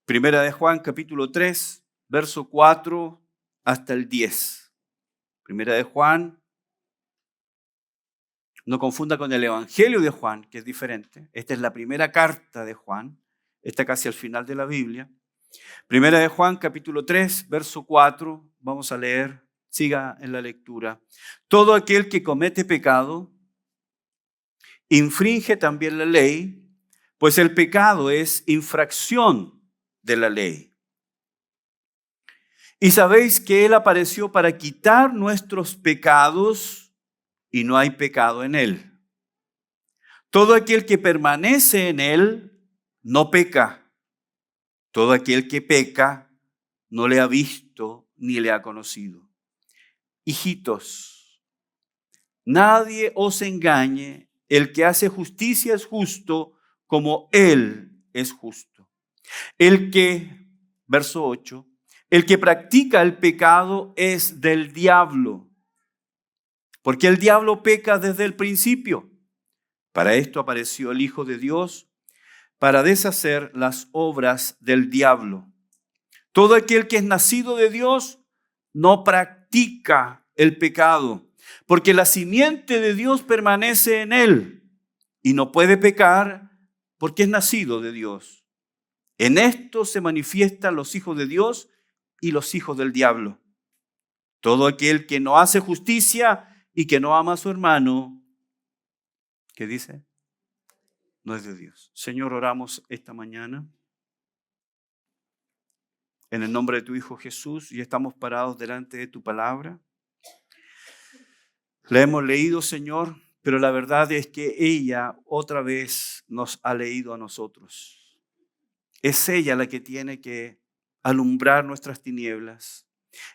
Primera de Juan, capítulo 3, verso 4 hasta el 10. Primera de Juan, no confunda con el Evangelio de Juan, que es diferente. Esta es la primera carta de Juan, está casi al final de la Biblia. Primera de Juan, capítulo 3, verso 4, vamos a leer, siga en la lectura. Todo aquel que comete pecado, infringe también la ley, pues el pecado es infracción de la ley. Y sabéis que Él apareció para quitar nuestros pecados y no hay pecado en Él. Todo aquel que permanece en Él no peca. Todo aquel que peca no le ha visto ni le ha conocido. Hijitos, nadie os engañe. El que hace justicia es justo como Él es justo. Verso 8, el que practica el pecado es del diablo, porque el diablo peca desde el principio. Para esto apareció el Hijo de Dios, para deshacer las obras del diablo. Todo aquel que es nacido de Dios no practica el pecado, porque la simiente de Dios permanece en él y no puede pecar porque es nacido de Dios. En esto se manifiestan los hijos de Dios y los hijos del diablo. Todo aquel que no hace justicia y que no ama a su hermano, ¿qué dice? No es de Dios. Señor, oramos esta mañana en el nombre de tu Hijo Jesús y estamos parados delante de tu palabra. La hemos leído, Señor, pero la verdad es que ella otra vez nos ha leído a nosotros. Es ella la que tiene que alumbrar nuestras tinieblas.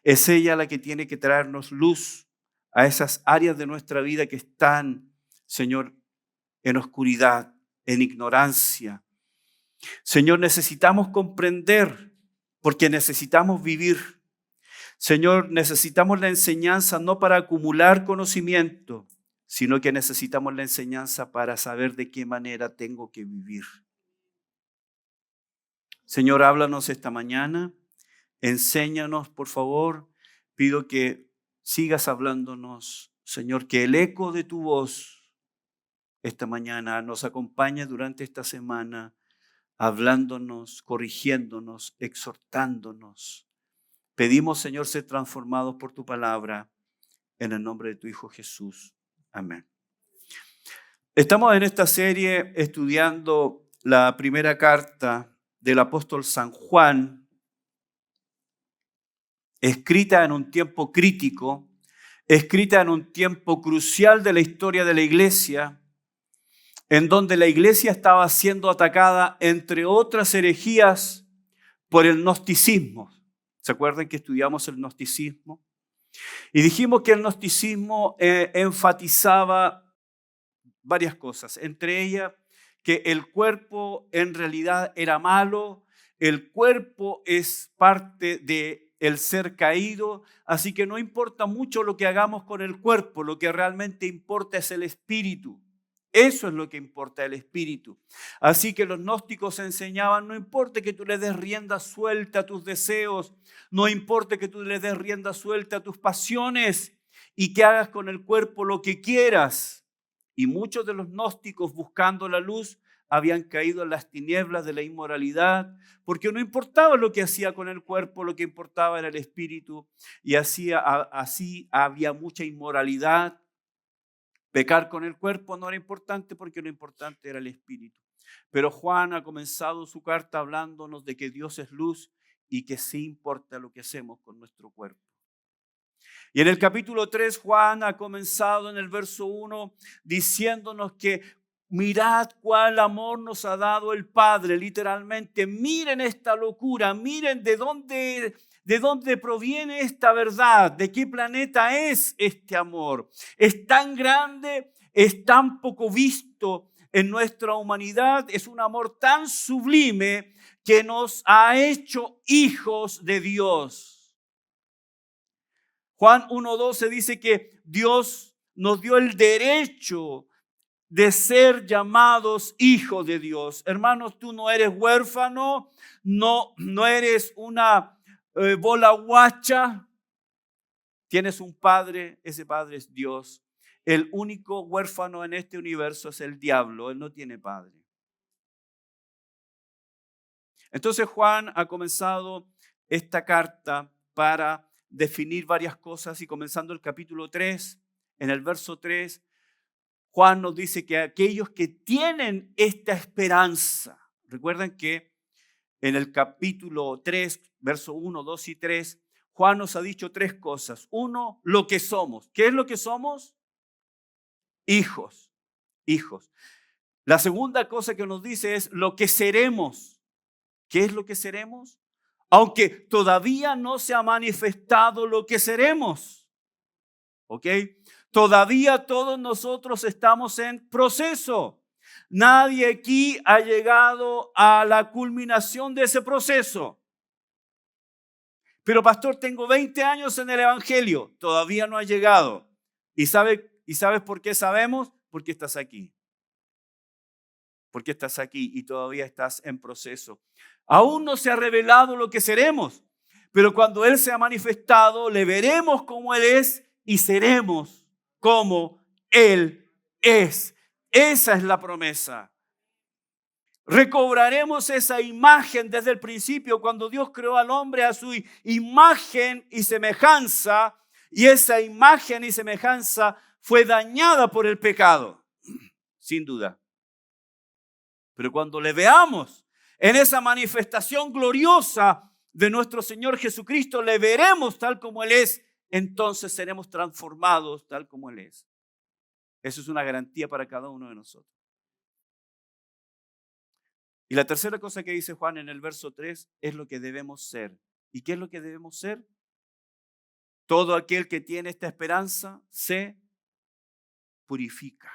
Es ella la que tiene que traernos luz a esas áreas de nuestra vida que están, Señor, en oscuridad, en ignorancia. Señor, necesitamos comprender porque necesitamos vivir. Señor, necesitamos la enseñanza no para acumular conocimiento, sino que necesitamos la enseñanza para saber de qué manera tengo que vivir. Señor, háblanos esta mañana, enséñanos, por favor. Pido que sigas hablándonos, Señor, que el eco de tu voz esta mañana nos acompañe durante esta semana, hablándonos, corrigiéndonos, exhortándonos. Pedimos, Señor, ser transformados por tu palabra en el nombre de tu Hijo Jesús. Amén. Estamos en esta serie estudiando la primera carta del apóstol San Juan, escrita en un tiempo crítico, escrita en un tiempo crucial de la historia de la iglesia, en donde la iglesia estaba siendo atacada, entre otras herejías, por el gnosticismo. ¿Se acuerdan que estudiamos el gnosticismo? Y dijimos que el gnosticismo enfatizaba varias cosas, entre ellas que el cuerpo en realidad era malo, el cuerpo es parte del ser caído, así que no importa mucho lo que hagamos con el cuerpo, lo que realmente importa es el espíritu. Eso es lo que importa, el espíritu. Así que los gnósticos enseñaban, no importa que tú le des rienda suelta a tus deseos, no importa que tú le des rienda suelta a tus pasiones y que hagas con el cuerpo lo que quieras. Y muchos de los gnósticos, buscando la luz, habían caído en las tinieblas de la inmoralidad, porque no importaba lo que hacía con el cuerpo, lo que importaba era el espíritu, y así había mucha inmoralidad. Pecar con el cuerpo no era importante porque lo importante era el espíritu. Pero Juan ha comenzado su carta hablándonos de que Dios es luz y que sí importa lo que hacemos con nuestro cuerpo. Y en el capítulo 3, Juan ha comenzado en el verso 1 diciéndonos que mirad cuál amor nos ha dado el Padre, literalmente. Miren esta locura, miren de dónde proviene esta verdad, de qué planeta es este amor. Es tan grande, es tan poco visto en nuestra humanidad, es un amor tan sublime que nos ha hecho hijos de Dios. Juan 1:12 dice que Dios nos dio el derecho de ser llamados hijos de Dios. Hermanos, tú no eres huérfano, no eres una bola guacha. Tienes un padre, ese padre es Dios. El único huérfano en este universo es el diablo, él no tiene padre. Entonces Juan ha comenzado esta carta para definir varias cosas y comenzando el capítulo 3, en el verso 3, Juan nos dice que aquellos que tienen esta esperanza, recuerden que en el capítulo 3, verso 1, 2 y 3, Juan nos ha dicho tres cosas. Uno, lo que somos. ¿Qué es lo que somos? Hijos, hijos. La segunda cosa que nos dice es lo que seremos. ¿Qué es lo que seremos? Aunque todavía no se ha manifestado lo que seremos. ¿Ok? Todavía todos nosotros estamos en proceso. Nadie aquí ha llegado a la culminación de ese proceso. Pero pastor, tengo 20 años en el Evangelio, todavía no ha llegado. ¿Y sabes por qué sabemos? Porque estás aquí. Porque estás aquí y todavía estás en proceso. Aún no se ha revelado lo que seremos, pero cuando Él se ha manifestado, le veremos como Él es y seremos como Él es. Esa es la promesa. Recobraremos esa imagen desde el principio, cuando Dios creó al hombre a su imagen y semejanza, y esa imagen y semejanza fue dañada por el pecado, sin duda. Pero cuando le veamos en esa manifestación gloriosa de nuestro Señor Jesucristo, le veremos tal como Él es, entonces seremos transformados tal como Él es. Eso es una garantía para cada uno de nosotros. Y la tercera cosa que dice Juan en el verso 3 es lo que debemos ser. ¿Y qué es lo que debemos ser? Todo aquel que tiene esta esperanza se purifica.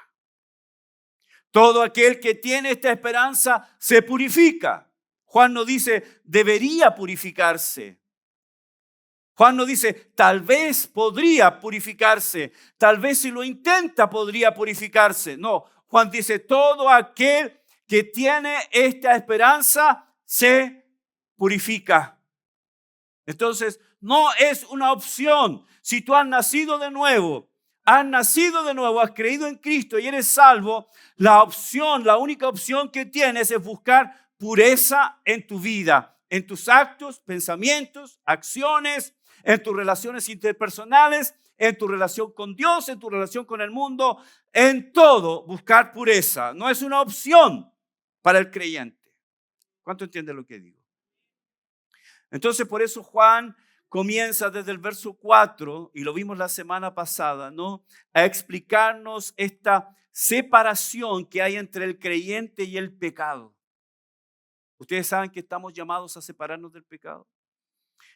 Todo aquel que tiene esta esperanza se purifica. Juan no dice debería purificarse. Juan no dice tal vez podría purificarse. Tal vez si lo intenta podría purificarse. No, Juan dice todo aquel que tiene esta esperanza se purifica. Entonces, no es una opción. Si tú has nacido de nuevo, has creído en Cristo y eres salvo, la única opción que tienes es buscar pureza en tu vida, en tus actos, pensamientos, acciones, en tus relaciones interpersonales, en tu relación con Dios, en tu relación con el mundo, en todo buscar pureza. No es una opción para el creyente. ¿Cuánto entiende lo que digo? Entonces, por eso Juan comienza desde el verso 4, y lo vimos la semana pasada, ¿no? A explicarnos esta separación que hay entre el creyente y el pecado. Ustedes saben que estamos llamados a separarnos del pecado.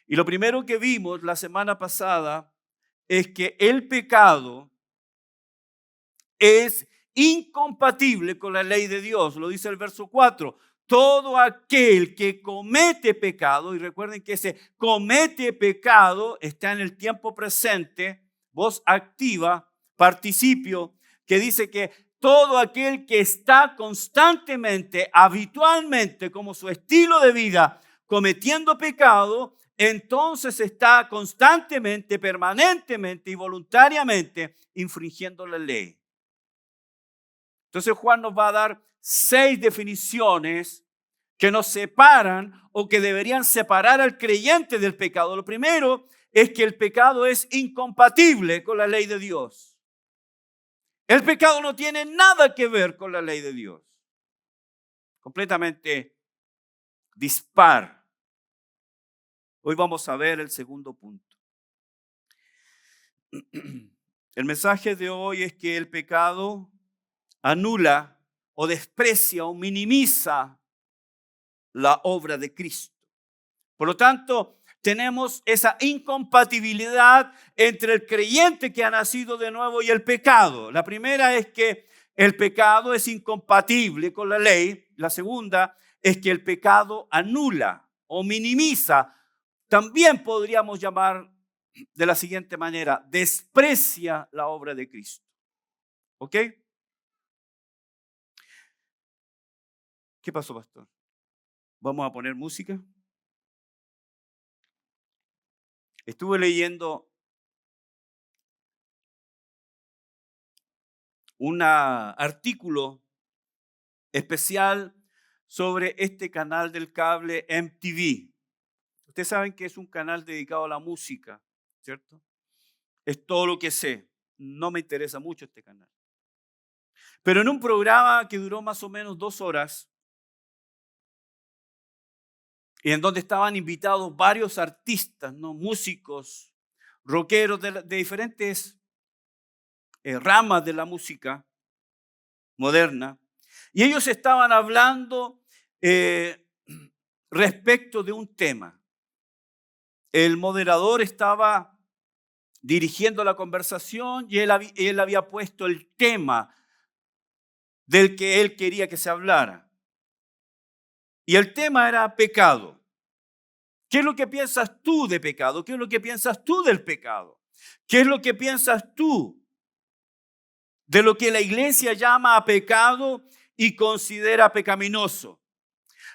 Y lo primero que vimos la semana pasada es que el pecado es incompatible con la ley de Dios. Lo dice el verso 4. Todo aquel que comete pecado, y recuerden que ese comete pecado está en el tiempo presente, voz activa, participio, que dice que todo aquel que está constantemente, habitualmente, como su estilo de vida, cometiendo pecado, entonces está constantemente, permanentemente y voluntariamente infringiendo la ley. Entonces Juan nos va a dar 6 definiciones que nos separan o que deberían separar al creyente del pecado. Lo primero es que el pecado es incompatible con la ley de Dios. El pecado no tiene nada que ver con la ley de Dios. Completamente dispar. Hoy vamos a ver el segundo punto. El mensaje de hoy es que el pecado anula o desprecia o minimiza la obra de Cristo. Por lo tanto, tenemos esa incompatibilidad entre el creyente que ha nacido de nuevo y el pecado. La primera es que el pecado es incompatible con la ley. La segunda es que el pecado anula o minimiza. También podríamos llamar de la siguiente manera: desprecia la obra de Cristo. ¿Ok? ¿Qué pasó, pastor? ¿Vamos a poner música? Estuve leyendo un artículo especial sobre este canal del cable MTV. Ustedes saben que es un canal dedicado a la música, ¿cierto? Es todo lo que sé. No me interesa mucho este canal. Pero en un programa que duró más o menos 2 horas, y en donde estaban invitados varios artistas, ¿no? Músicos, rockeros de diferentes ramas de la música moderna, y ellos estaban hablando respecto de un tema. El moderador estaba dirigiendo la conversación y él había puesto el tema del que él quería que se hablara. Y el tema era pecado. ¿Qué es lo que piensas tú de pecado? ¿Qué es lo que piensas tú del pecado? ¿Qué es lo que piensas tú de lo que la iglesia llama a pecado y considera pecaminoso?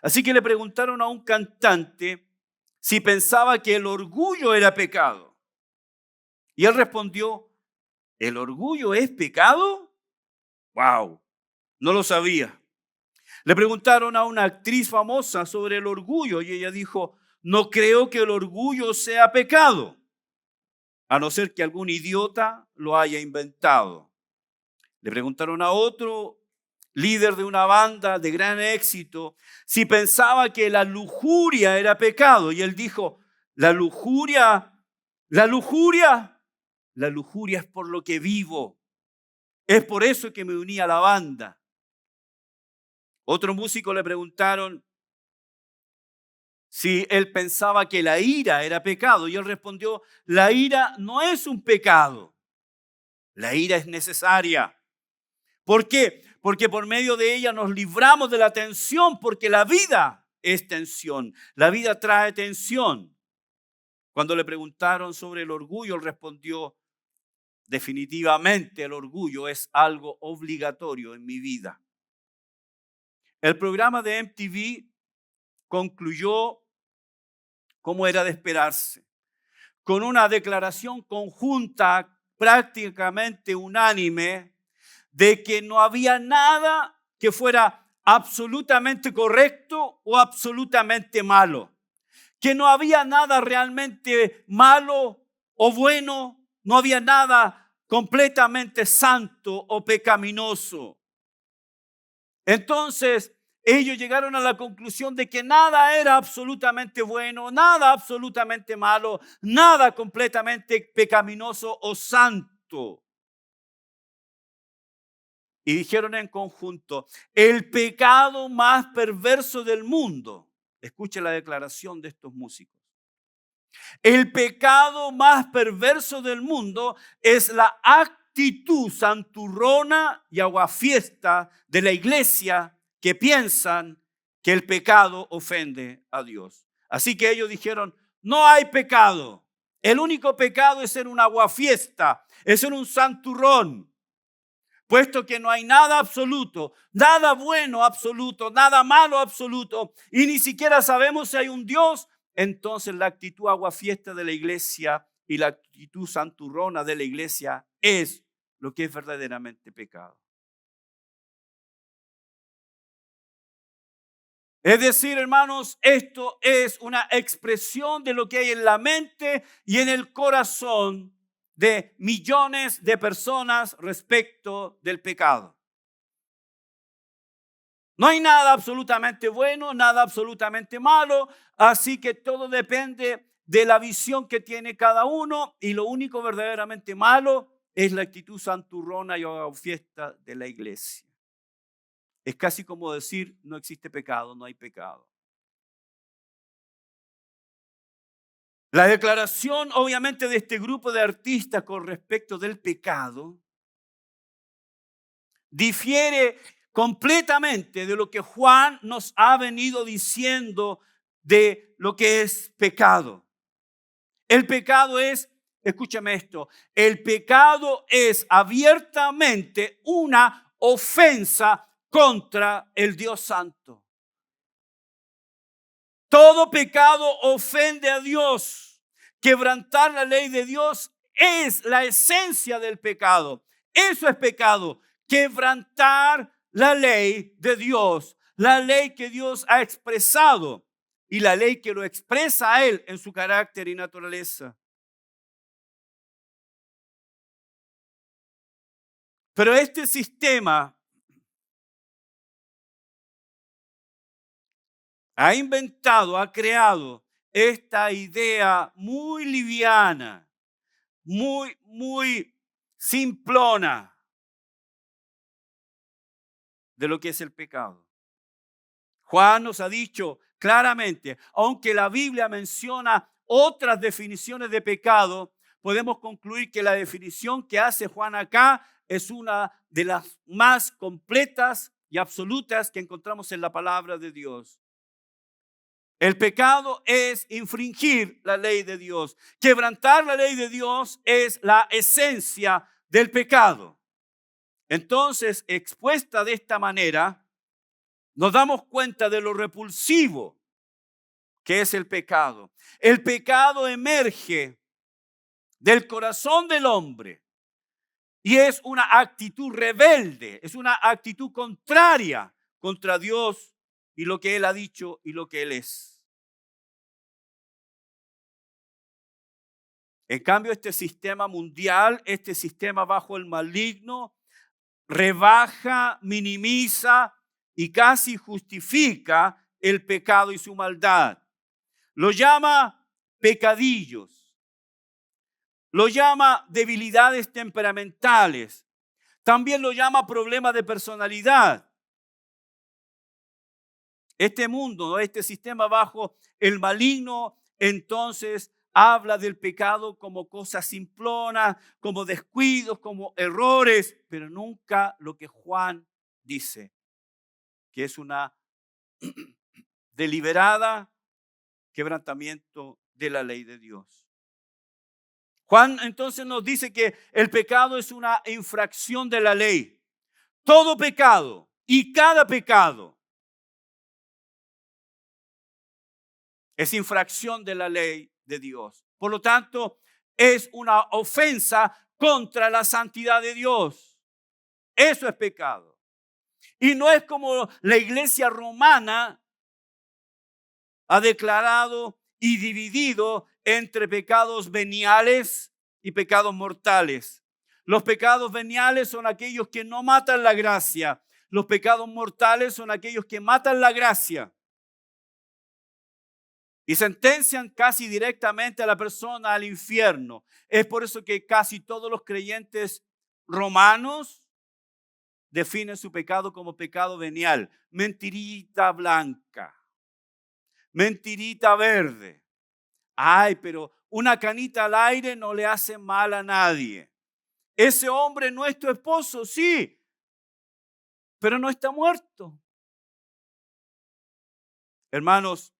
Así que le preguntaron a un cantante si pensaba que el orgullo era pecado. Y él respondió, ¿el orgullo es pecado? ¡Wow! No lo sabía. Le preguntaron a una actriz famosa sobre el orgullo y ella dijo, no creo que el orgullo sea pecado, a no ser que algún idiota lo haya inventado. Le preguntaron a otro líder de una banda de gran éxito si pensaba que la lujuria era pecado y él dijo, la lujuria es por lo que vivo. Es por eso que me uní a la banda. Otro músico le preguntaron si él pensaba que la ira era pecado y él respondió, la ira no es un pecado, la ira es necesaria. ¿Por qué? Porque por medio de ella nos libramos de la tensión, porque la vida es tensión, la vida trae tensión. Cuando le preguntaron sobre el orgullo, él respondió, definitivamente el orgullo es algo obligatorio en mi vida. El programa de MTV concluyó, como era de esperarse, con una declaración conjunta prácticamente unánime de que no había nada que fuera absolutamente correcto o absolutamente malo, que no había nada realmente malo o bueno, no había nada completamente santo o pecaminoso. Entonces, ellos llegaron a la conclusión de que nada era absolutamente bueno, nada absolutamente malo, nada completamente pecaminoso o santo. Y dijeron en conjunto, el pecado más perverso del mundo, escuche la declaración de estos músicos, el pecado más perverso del mundo es la actitud santurrona y aguafiesta de la iglesia que piensan que el pecado ofende a Dios. Así que ellos dijeron, no hay pecado. El único pecado es ser un aguafiesta, es ser un santurrón. Puesto que no hay nada absoluto, nada bueno absoluto, nada malo absoluto, y ni siquiera sabemos si hay un Dios, entonces la actitud aguafiesta de la iglesia y la actitud santurrona de la iglesia es lo que es verdaderamente pecado. Es decir, hermanos, esto es una expresión de lo que hay en la mente y en el corazón de millones de personas respecto del pecado. No hay nada absolutamente bueno, nada absolutamente malo, así que todo depende de la visión que tiene cada uno y lo único verdaderamente malo es la actitud santurrona y fiesta de la iglesia. Es casi como decir, no existe pecado, no hay pecado. La declaración, obviamente, de este grupo de artistas con respecto del pecado difiere completamente de lo que Juan nos ha venido diciendo de lo que es pecado. El pecado es, escúchame esto, el pecado es abiertamente una ofensa contra el Dios Santo. Todo pecado ofende a Dios. Quebrantar la ley de Dios es la esencia del pecado. Eso es pecado. Quebrantar la ley de Dios. La ley que Dios ha expresado y la ley que lo expresa a Él en su carácter y naturaleza. Pero este sistema ha inventado, ha creado esta idea muy liviana, muy simplona de lo que es el pecado. Juan nos ha dicho claramente, aunque la Biblia menciona otras definiciones de pecado, podemos concluir que la definición que hace Juan acá es una de las más completas y absolutas que encontramos en la palabra de Dios. El pecado es infringir la ley de Dios. Quebrantar la ley de Dios es la esencia del pecado. Entonces, expuesta de esta manera, nos damos cuenta de lo repulsivo que es el pecado. El pecado emerge del corazón del hombre y es una actitud rebelde, es una actitud contraria contra Dios y lo que Él ha dicho y lo que Él es. En cambio, este sistema mundial, este sistema bajo el maligno, rebaja, minimiza y casi justifica el pecado y su maldad. Lo llama pecadillos, lo llama debilidades temperamentales, también lo llama problemas de personalidad. Este mundo, este sistema bajo el maligno, entonces habla del pecado como cosas simplonas, como descuidos, como errores, pero nunca lo que Juan dice, que es una deliberada quebrantamiento de la ley de Dios. Juan entonces nos dice que el pecado es una infracción de la ley. Todo pecado y cada pecado es infracción de la ley de Dios. Por lo tanto, es una ofensa contra la santidad de Dios. Eso es pecado. Y no es como la iglesia romana ha declarado y dividido entre pecados veniales y pecados mortales. Los pecados veniales son aquellos que no matan la gracia. Los pecados mortales son aquellos que matan la gracia y sentencian casi directamente a la persona al infierno. Es por eso que casi todos los creyentes romanos definen su pecado como pecado venial. Mentirita blanca, mentirita verde. Ay, pero una canita al aire no le hace mal a nadie. Ese hombre no es tu esposo, sí, pero no está muerto. Hermanos,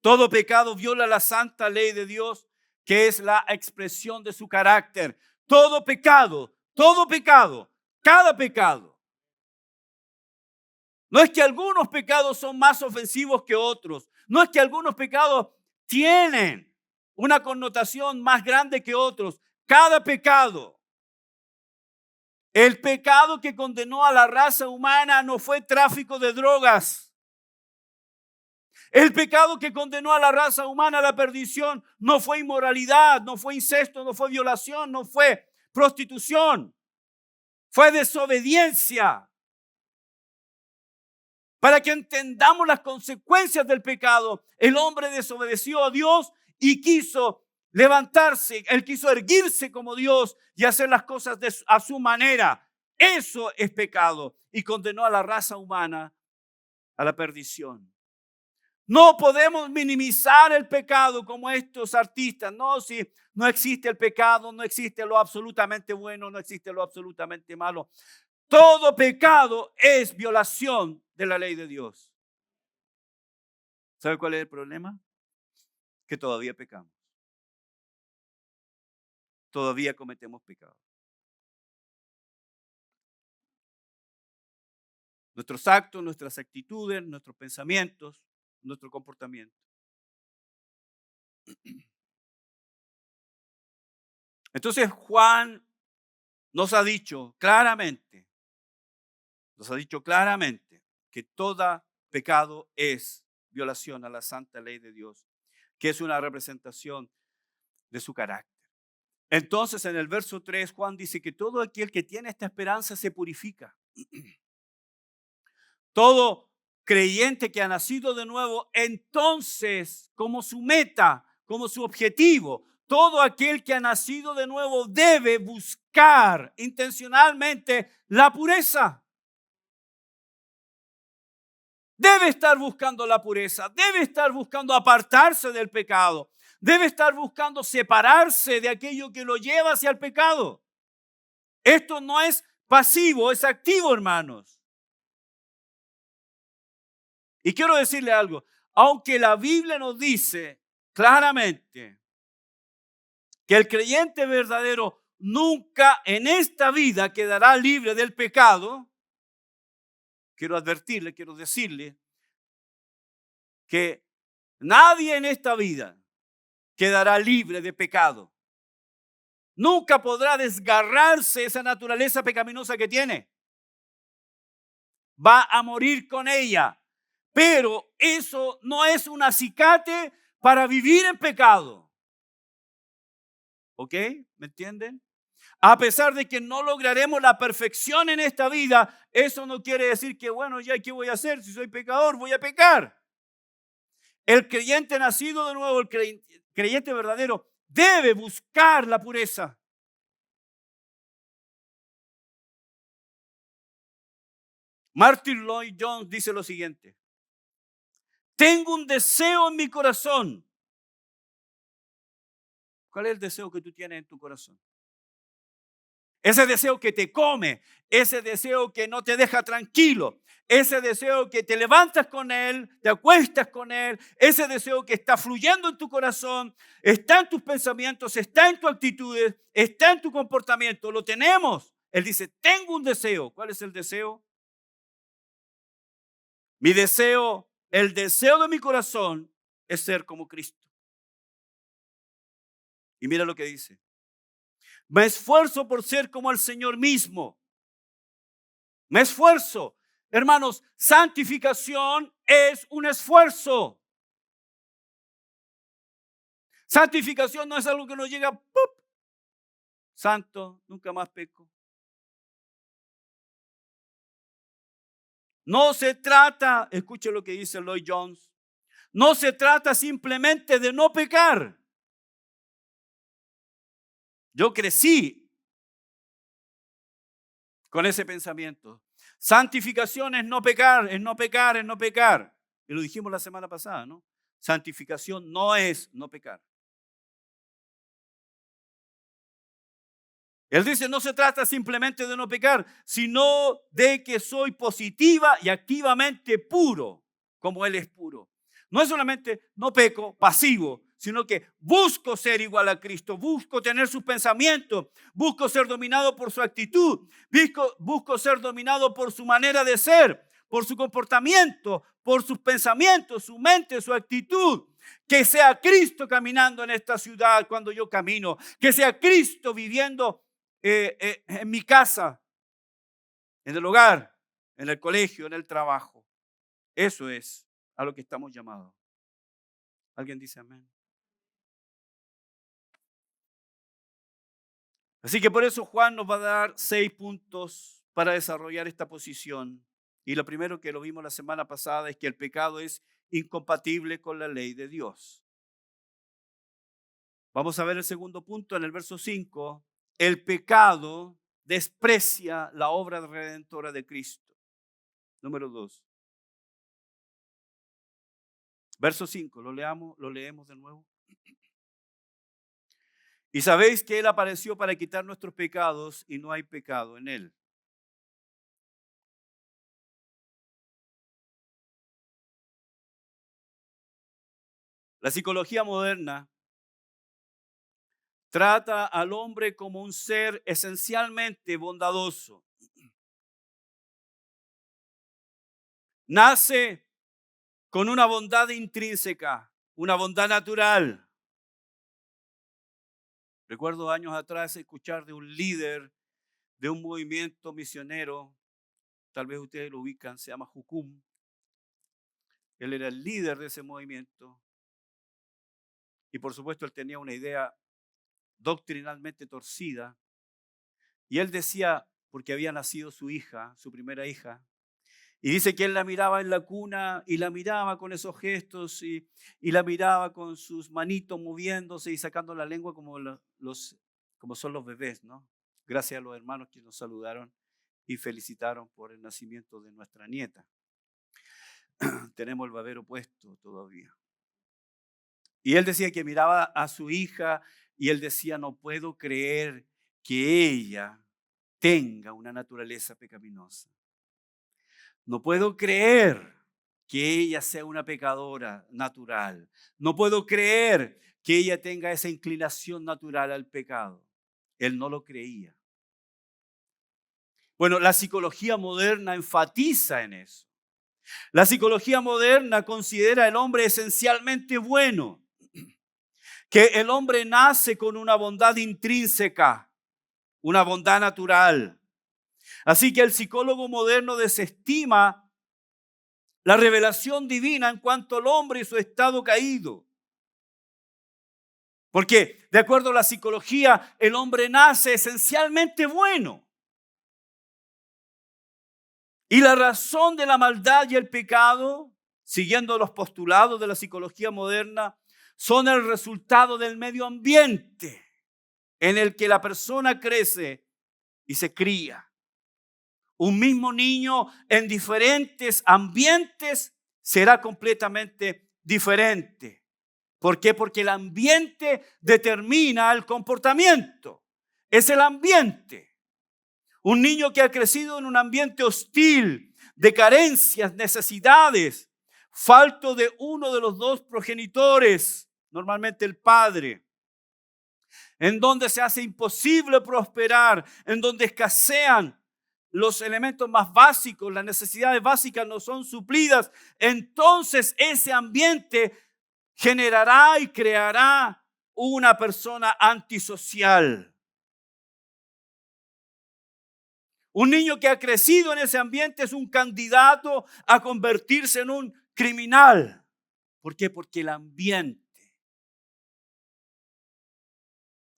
todo pecado viola la santa ley de Dios, que es la expresión de su carácter. Todo pecado, cada pecado. No es que algunos pecados son más ofensivos que otros. No es que algunos pecados tienen una connotación más grande que otros. Cada pecado. El pecado que condenó a la raza humana no fue tráfico de drogas. El pecado que condenó a la raza humana a la perdición no fue inmoralidad, no fue incesto, no fue violación, no fue prostitución. Fue desobediencia. Para que entendamos las consecuencias del pecado, el hombre desobedeció a Dios y quiso levantarse, él quiso erguirse como Dios y hacer las cosas a su manera. Eso es pecado y condenó a la raza humana a la perdición. No podemos minimizar el pecado como estos artistas. No, si no existe el pecado, no existe lo absolutamente bueno, no existe lo absolutamente malo. Todo pecado es violación de la ley de Dios. ¿Sabe cuál es el problema? Que todavía pecamos. Todavía cometemos pecado. Nuestros actos, nuestras actitudes, nuestros pensamientos nuestro comportamiento. Entonces Juan nos ha dicho claramente, que todo pecado es violación a la santa ley de Dios, que es una representación de su carácter. Entonces, en el verso 3, Juan dice que todo aquel que tiene esta esperanza se purifica. Todo creyente que ha nacido de nuevo, entonces, como su meta, como su objetivo, todo aquel que ha nacido de nuevo debe buscar intencionalmente la pureza. Debe estar buscando la pureza, debe estar buscando apartarse del pecado, debe estar buscando separarse de aquello que lo lleva hacia el pecado. Esto no es pasivo, es activo, hermanos. Y quiero decirle algo, aunque la Biblia nos dice claramente que el creyente verdadero nunca en esta vida quedará libre del pecado, quiero advertirle, quiero decirle que nadie en esta vida quedará libre de pecado. Nunca podrá desgarrarse esa naturaleza pecaminosa que tiene. Va a morir con ella. Pero eso no es un acicate para vivir en pecado. ¿Ok? ¿Me entienden? A pesar de que no lograremos la perfección en esta vida, eso no quiere decir que, bueno, ya, ¿qué voy a hacer? Si soy pecador, voy a pecar. El creyente nacido de nuevo, el creyente verdadero, debe buscar la pureza. Martin Lloyd Jones dice lo siguiente: tengo un deseo en mi corazón. ¿Cuál es el deseo que tú tienes en tu corazón? Ese deseo que te come, ese deseo que no te deja tranquilo, ese deseo que te levantas con él, te acuestas con él, ese deseo que está fluyendo en tu corazón, está en tus pensamientos, está en tus actitudes, está en tu comportamiento. Lo tenemos. Él dice, tengo un deseo. ¿Cuál es el deseo? Mi deseo, el deseo de mi corazón es ser como Cristo. Y mira lo que dice. Me esfuerzo por ser como el Señor mismo. Me esfuerzo. Hermanos, santificación es un esfuerzo. Santificación no es algo que nos llega, ¡pup! Santo, nunca más peco. No se trata, escuche lo que dice Lloyd Jones, no se trata simplemente de no pecar. Yo crecí con ese pensamiento. Santificación es no pecar, es no pecar, es no pecar. Y lo dijimos la semana pasada, ¿no? Santificación no es no pecar. Él dice, no se trata simplemente de no pecar, sino de que soy positiva y activamente puro, como Él es puro. No es solamente no peco, pasivo, sino que busco ser igual a Cristo, busco tener sus pensamientos, busco ser dominado por su actitud, busco ser dominado por su manera de ser, por su comportamiento, por sus pensamientos, su mente, su actitud. Que sea Cristo caminando en esta ciudad cuando yo camino, que sea Cristo viviendo en mi casa, en el hogar, en el colegio, en el trabajo. Eso es a lo que estamos llamados. ¿Alguien dice amén? Así que por eso Juan nos va a dar 6 puntos para desarrollar esta posición. Y lo primero que lo vimos la semana pasada es que el pecado es incompatible con la ley de Dios. Vamos a ver el segundo punto en el verso 5. El pecado desprecia la obra redentora de Cristo. Número 2. Verso 5, lo leemos de nuevo. Y sabéis que Él apareció para quitar nuestros pecados y no hay pecado en Él. La psicología moderna trata al hombre como un ser esencialmente bondadoso. Nace con una bondad intrínseca, una bondad natural. Recuerdo años atrás escuchar de un líder de un movimiento misionero, tal vez ustedes lo ubican, se llama Jucum. Él era el líder de ese movimiento y por supuesto él tenía una idea doctrinalmente torcida. Y él decía, porque había nacido su hija, su primera hija, y dice que él la miraba en la cuna y la miraba con esos gestos y la miraba con sus manitos moviéndose y sacando la lengua como son los bebés, ¿no? Gracias a los hermanos que nos saludaron y felicitaron por el nacimiento de nuestra nieta. Tenemos el babero puesto todavía. Y él decía que miraba a su hija y él decía, no puedo creer que ella tenga una naturaleza pecaminosa. No puedo creer que ella sea una pecadora natural. No puedo creer que ella tenga esa inclinación natural al pecado. Él no lo creía. Bueno, la psicología moderna enfatiza en eso. La psicología moderna considera al hombre esencialmente bueno, que el hombre nace con una bondad intrínseca, una bondad natural. Así que el psicólogo moderno desestima la revelación divina en cuanto al hombre y su estado caído. Porque, de acuerdo a la psicología, el hombre nace esencialmente bueno. Y la razón de la maldad y el pecado, siguiendo los postulados de la psicología moderna, son el resultado del medio ambiente en el que la persona crece y se cría. Un mismo niño en diferentes ambientes será completamente diferente. ¿Por qué? Porque el ambiente determina el comportamiento. Es el ambiente. Un niño que ha crecido en un ambiente hostil, de carencias, necesidades, falto de uno de los dos progenitores, normalmente el padre, en donde se hace imposible prosperar, en donde escasean los elementos más básicos, las necesidades básicas no son suplidas, entonces ese ambiente generará y creará una persona antisocial. Un niño que ha crecido en ese ambiente es un candidato a convertirse en un criminal. ¿Por qué? Porque el ambiente.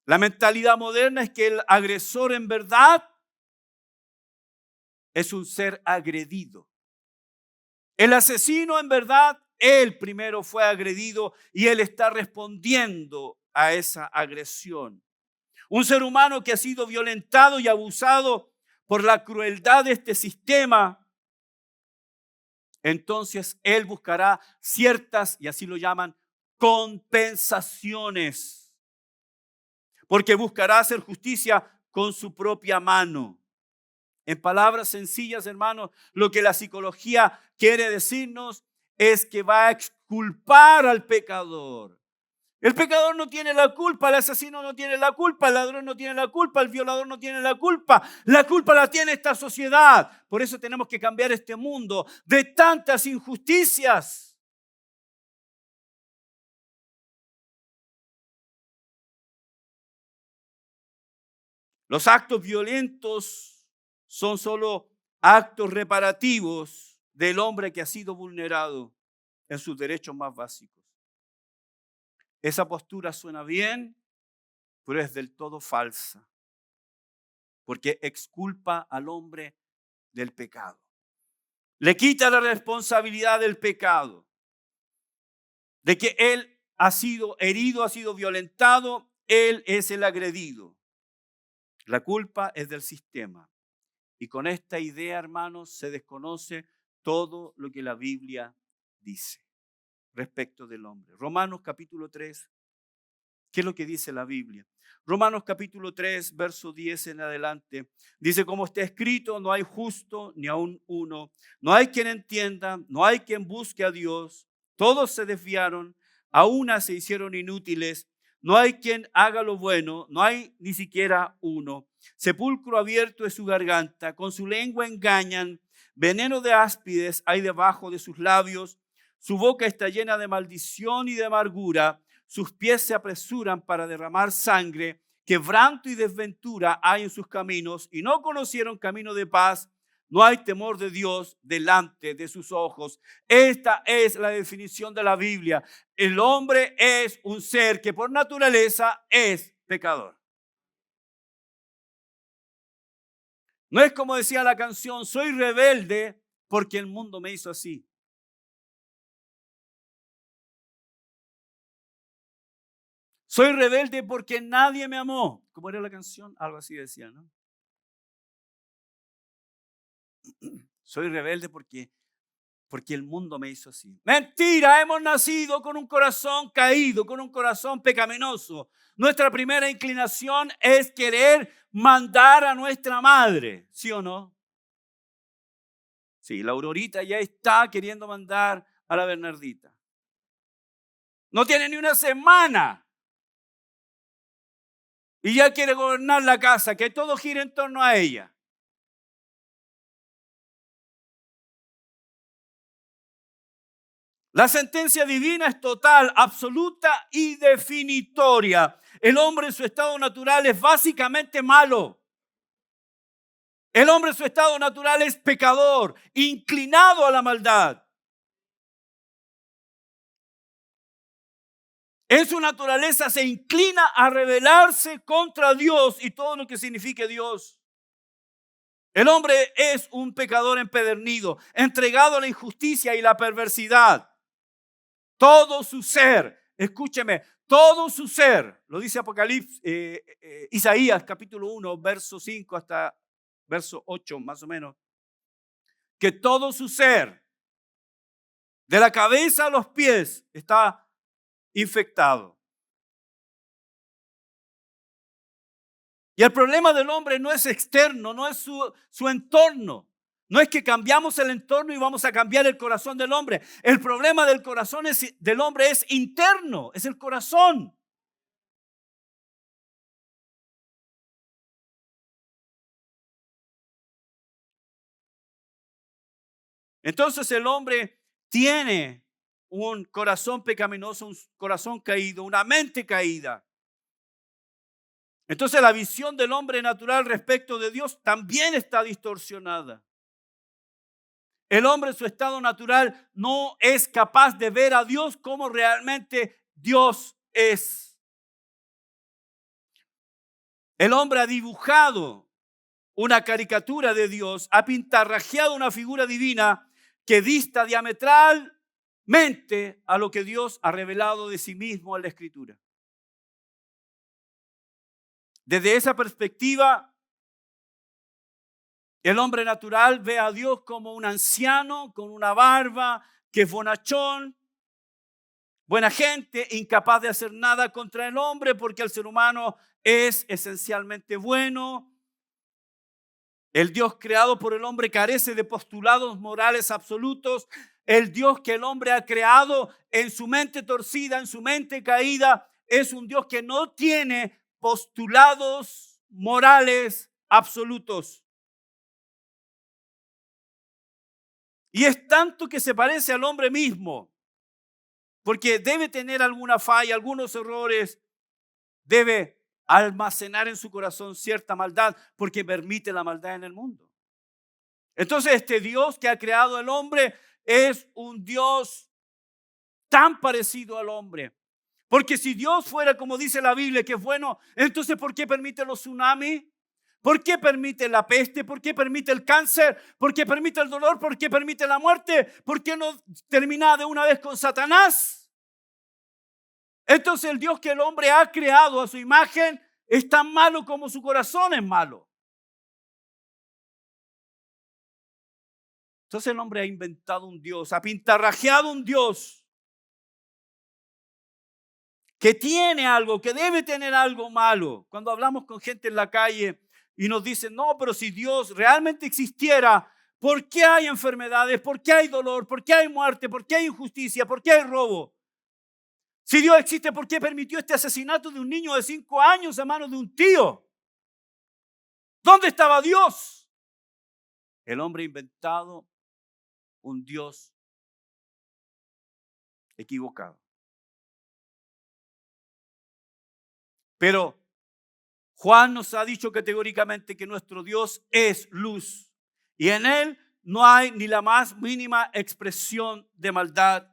La mentalidad moderna es que el agresor en verdad es un ser agredido. El asesino en verdad, él primero fue agredido y él está respondiendo a esa agresión. Un ser humano que ha sido violentado y abusado por la crueldad de este sistema, entonces él buscará ciertas, y así lo llaman, compensaciones. Porque buscará hacer justicia con su propia mano. En palabras sencillas, hermanos, lo que la psicología quiere decirnos es que va a exculpar al pecador. El pecador no tiene la culpa, el asesino no tiene la culpa, el ladrón no tiene la culpa, el violador no tiene la culpa la tiene esta sociedad. Por eso tenemos que cambiar este mundo de tantas injusticias. Los actos violentos son solo actos reparativos del hombre que ha sido vulnerado en sus derechos más básicos. Esa postura suena bien, pero es del todo falsa, porque exculpa al hombre del pecado. Le quita la responsabilidad del pecado, de que él ha sido herido, ha sido violentado, él es el agredido. La culpa es del sistema. Y con esta idea, hermanos, se desconoce todo lo que la Biblia dice respecto del hombre. Romanos capítulo 3, ¿qué es lo que dice la Biblia? Romanos capítulo 3, verso 10 en adelante, dice: como está escrito, no hay justo ni aun uno, no hay quien entienda, no hay quien busque a Dios, todos se desviaron, a una se hicieron inútiles, no hay quien haga lo bueno, no hay ni siquiera uno. Sepulcro abierto es su garganta, con su lengua engañan, veneno de áspides hay debajo de sus labios, Su boca está llena de maldición y de amargura. Sus pies se apresuran para derramar sangre. Quebranto y desventura hay en sus caminos y no conocieron camino de paz. No hay temor de Dios delante de sus ojos. Esta es la definición de la Biblia. El hombre es un ser que por naturaleza es pecador. No es como decía la canción, soy rebelde porque el mundo me hizo así. Soy rebelde porque nadie me amó. ¿Cómo era la canción? Algo así decía, ¿no? Soy rebelde porque el mundo me hizo así. Mentira, hemos nacido con un corazón caído, con un corazón pecaminoso. Nuestra primera inclinación es querer mandar a nuestra madre, ¿sí o no? Sí, la Aurorita ya está queriendo mandar a la Bernardita. No tiene ni una semana y ya quiere gobernar la casa, que todo gire en torno a ella. La sentencia divina es total, absoluta y definitoria. El hombre en su estado natural es básicamente malo. El hombre en su estado natural es pecador, inclinado a la maldad. En su naturaleza se inclina a rebelarse contra Dios y todo lo que signifique Dios. El hombre es un pecador empedernido, entregado a la injusticia y la perversidad. Todo su ser, escúcheme, todo su ser, lo dice Apocalipsis, Isaías capítulo 1, verso 5 hasta verso 8 más o menos, que todo su ser, de la cabeza a los pies, está infectado. Y el problema del hombre no es externo, no es su entorno. No es que cambiamos el entorno y vamos a cambiar el corazón del hombre. El problema del corazón del hombre es interno, es el corazón. Entonces el hombre tiene un corazón pecaminoso, un corazón caído, una mente caída. Entonces la visión del hombre natural respecto de Dios también está distorsionada. El hombre en su estado natural no es capaz de ver a Dios como realmente Dios es. El hombre ha dibujado una caricatura de Dios, ha pintarrajeado una figura divina que dista diametralmente a lo que Dios ha revelado de sí mismo en la Escritura. Desde esa perspectiva, el hombre natural ve a Dios como un anciano con una barba, que es bonachón, buena gente, incapaz de hacer nada contra el hombre porque el ser humano es esencialmente bueno. El Dios creado por el hombre carece de postulados morales absolutos. El Dios que el hombre ha creado en su mente torcida, en su mente caída, es un Dios que no tiene postulados morales absolutos. Y es tanto que se parece al hombre mismo, porque debe tener alguna falla, algunos errores, debe almacenar en su corazón cierta maldad, porque permite la maldad en el mundo. Entonces este Dios que ha creado al hombre es un Dios tan parecido al hombre. Porque si Dios fuera como dice la Biblia, que es bueno, entonces ¿por qué permite los tsunamis? ¿Por qué permite la peste? ¿Por qué permite el cáncer? ¿Por qué permite el dolor? ¿Por qué permite la muerte? ¿Por qué no termina de una vez con Satanás? Entonces el Dios que el hombre ha creado a su imagen es tan malo como su corazón es malo. Entonces el hombre ha inventado un Dios, ha pintarrajeado un Dios que tiene algo, que debe tener algo malo. Cuando hablamos con gente en la calle y nos dicen, no, pero si Dios realmente existiera, ¿por qué hay enfermedades? ¿Por qué hay dolor? ¿Por qué hay muerte? ¿Por qué hay injusticia? ¿Por qué hay robo? Si Dios existe, ¿por qué permitió este asesinato de un niño de 5 años a manos de un tío? ¿Dónde estaba Dios? El hombre ha inventado un Dios equivocado. Pero Juan nos ha dicho categóricamente que nuestro Dios es luz y en Él no hay ni la más mínima expresión de maldad.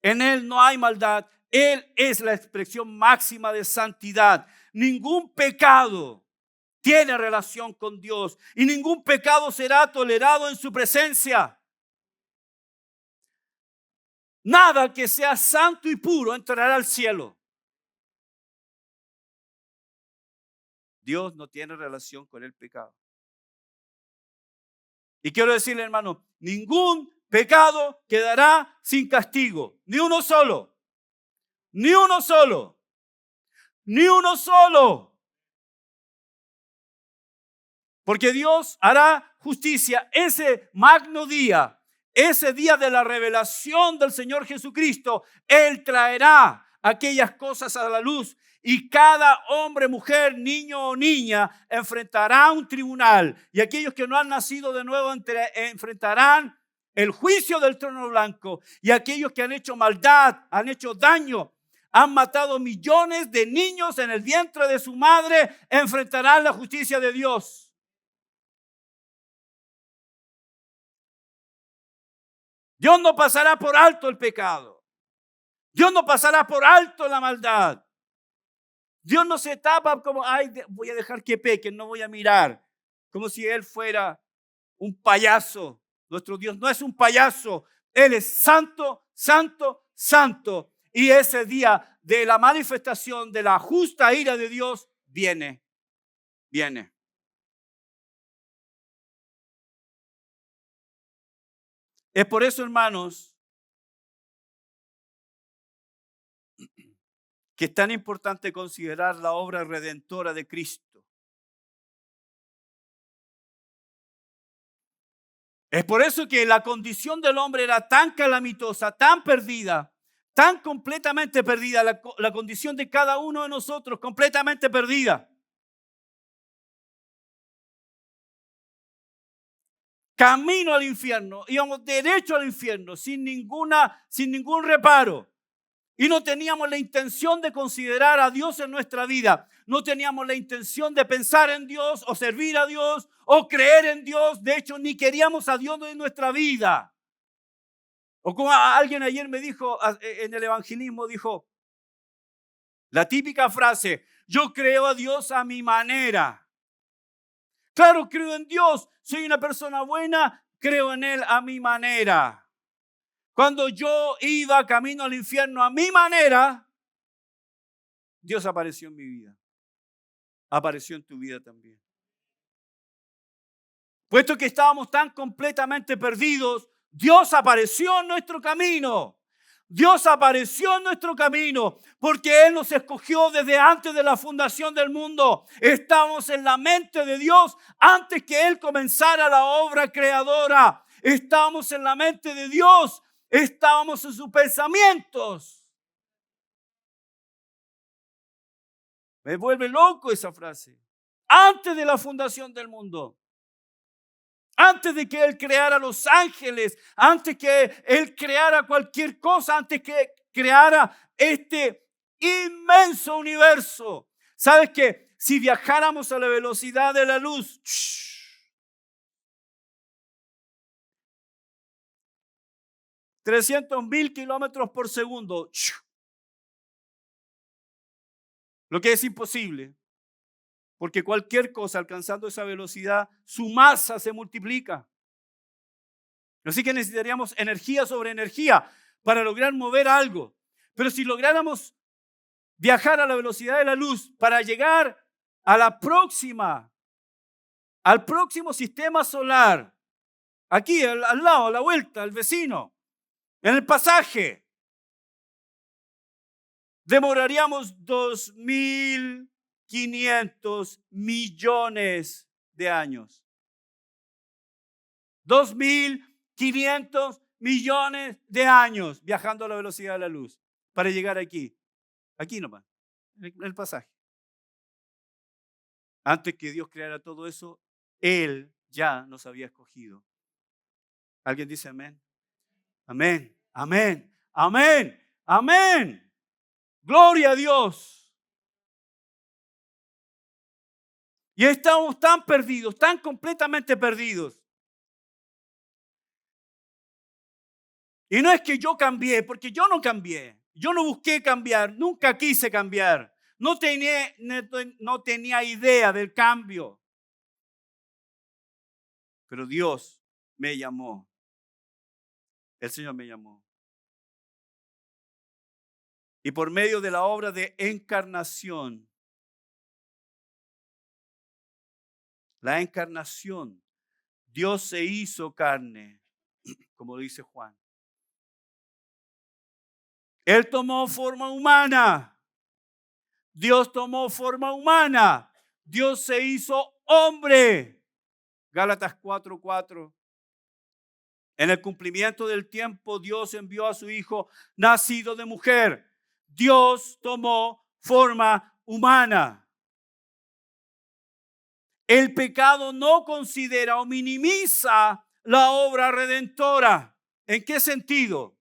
En Él no hay maldad. Él es la expresión máxima de santidad. Ningún pecado tiene relación con Dios y ningún pecado será tolerado en su presencia. Nada que sea santo y puro entrará al cielo. Dios no tiene relación con el pecado. Y quiero decirle, hermano, ningún pecado quedará sin castigo. Ni uno solo. Ni uno solo. Ni uno solo. Porque Dios hará justicia ese magno día, ese día de la revelación del Señor Jesucristo. Él traerá aquellas cosas a la luz y cada hombre, mujer, niño o niña enfrentará un tribunal. Y aquellos que no han nacido de nuevo enfrentarán el juicio del trono blanco. Y aquellos que han hecho maldad, han hecho daño, han matado millones de niños en el vientre de su madre, enfrentarán la justicia de Dios. Dios no pasará por alto el pecado. Dios no pasará por alto la maldad. Dios no se tapa como, ay, voy a dejar que pequen, no voy a mirar. Como si Él fuera un payaso. Nuestro Dios no es un payaso. Él es santo, santo, santo. Y ese día de la manifestación de la justa ira de Dios viene. Es por eso, hermanos, que es tan importante considerar la obra redentora de Cristo. Es por eso que la condición del hombre era tan calamitosa, tan perdida, tan completamente perdida, la condición de cada uno de nosotros completamente perdida. Camino al infierno, íbamos derecho al infierno, sin ningún reparo. Y no teníamos la intención de considerar a Dios en nuestra vida. No teníamos la intención de pensar en Dios o servir a Dios o creer en Dios. De hecho, ni queríamos a Dios en nuestra vida. O como alguien ayer me dijo en el evangelismo, dijo la típica frase, yo creo a Dios a mi manera. Claro, creo en Dios, soy una persona buena, creo en Él a mi manera. Cuando yo iba camino al infierno a mi manera, Dios apareció en mi vida. Apareció en tu vida también. Puesto que estábamos tan completamente perdidos, Dios apareció en nuestro camino. Dios apareció en nuestro camino porque Él nos escogió desde antes de la fundación del mundo. Estamos en la mente de Dios antes que Él comenzara la obra creadora. Estamos en la mente de Dios. Estábamos en sus pensamientos. Me vuelve loco esa frase. Antes de la fundación del mundo. Antes de que Él creara los ángeles, antes que Él creara cualquier cosa, antes que creara este inmenso universo. ¿Sabes qué? Si viajáramos a la velocidad de la luz, 300.000 kilómetros por segundo, lo que es imposible, porque cualquier cosa alcanzando esa velocidad, su masa se multiplica. Así que necesitaríamos energía sobre energía para lograr mover algo. Pero si lográramos viajar a la velocidad de la luz para llegar a al próximo sistema solar, aquí al lado, a la vuelta, al vecino, en el pasaje, demoraríamos 2.500 millones de años. 2.500 millones de años viajando a la velocidad de la luz para llegar aquí nomás, en el pasaje. Antes que Dios creara todo eso, Él ya nos había escogido. ¿Alguien dice amén? Amén, amén, Amén. Amén. Gloria a Dios. Y estamos tan perdidos, tan completamente perdidos. Y no es que yo cambié, porque yo no cambié. Yo no busqué cambiar, nunca quise cambiar. No tenía idea del cambio. Pero Dios me llamó. El Señor me llamó. Y por medio de la obra de encarnación, la encarnación, Dios se hizo carne, como dice Juan. Él tomó forma humana. Dios tomó forma humana. Dios se hizo hombre. Gálatas 4:4. En el cumplimiento del tiempo, Dios envió a su Hijo nacido de mujer. Dios tomó forma humana. El pecado no considera o minimiza la obra redentora. ¿En qué sentido?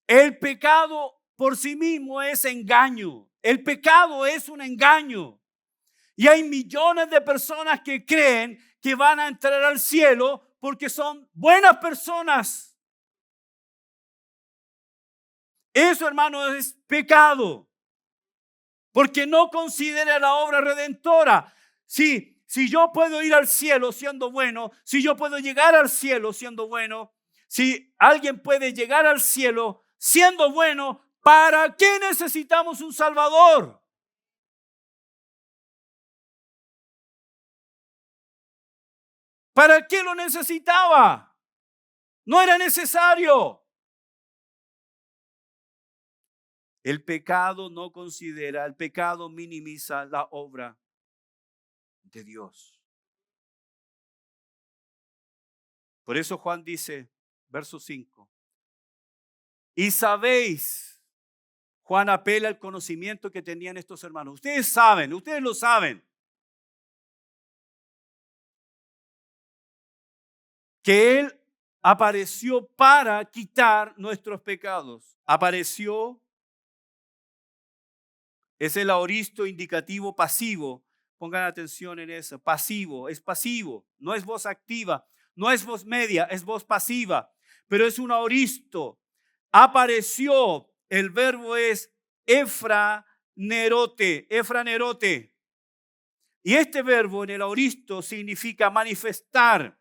El pecado por sí mismo es engaño. El pecado es un engaño. Y hay millones de personas que creen que van a entrar al cielo porque son buenas personas. Eso, hermano, es pecado. Porque no considera la obra redentora. Si yo puedo ir al cielo siendo bueno, si yo puedo llegar al cielo siendo bueno, si alguien puede llegar al cielo siendo bueno, ¿para qué necesitamos un Salvador? ¿Para qué lo necesitaba? No era necesario. El pecado no considera, el pecado minimiza la obra de Dios. Por eso Juan dice, verso 5, y sabéis, Juan apela al conocimiento que tenían estos hermanos. Ustedes saben, ustedes lo saben, que Él apareció para quitar nuestros pecados. Apareció, es el aoristo indicativo pasivo. Pongan atención en eso. Pasivo, es pasivo, no es voz activa, no es voz media, es voz pasiva, pero es un aoristo. Apareció, el verbo es efranerote, efranerote. Y este verbo en el aoristo significa manifestar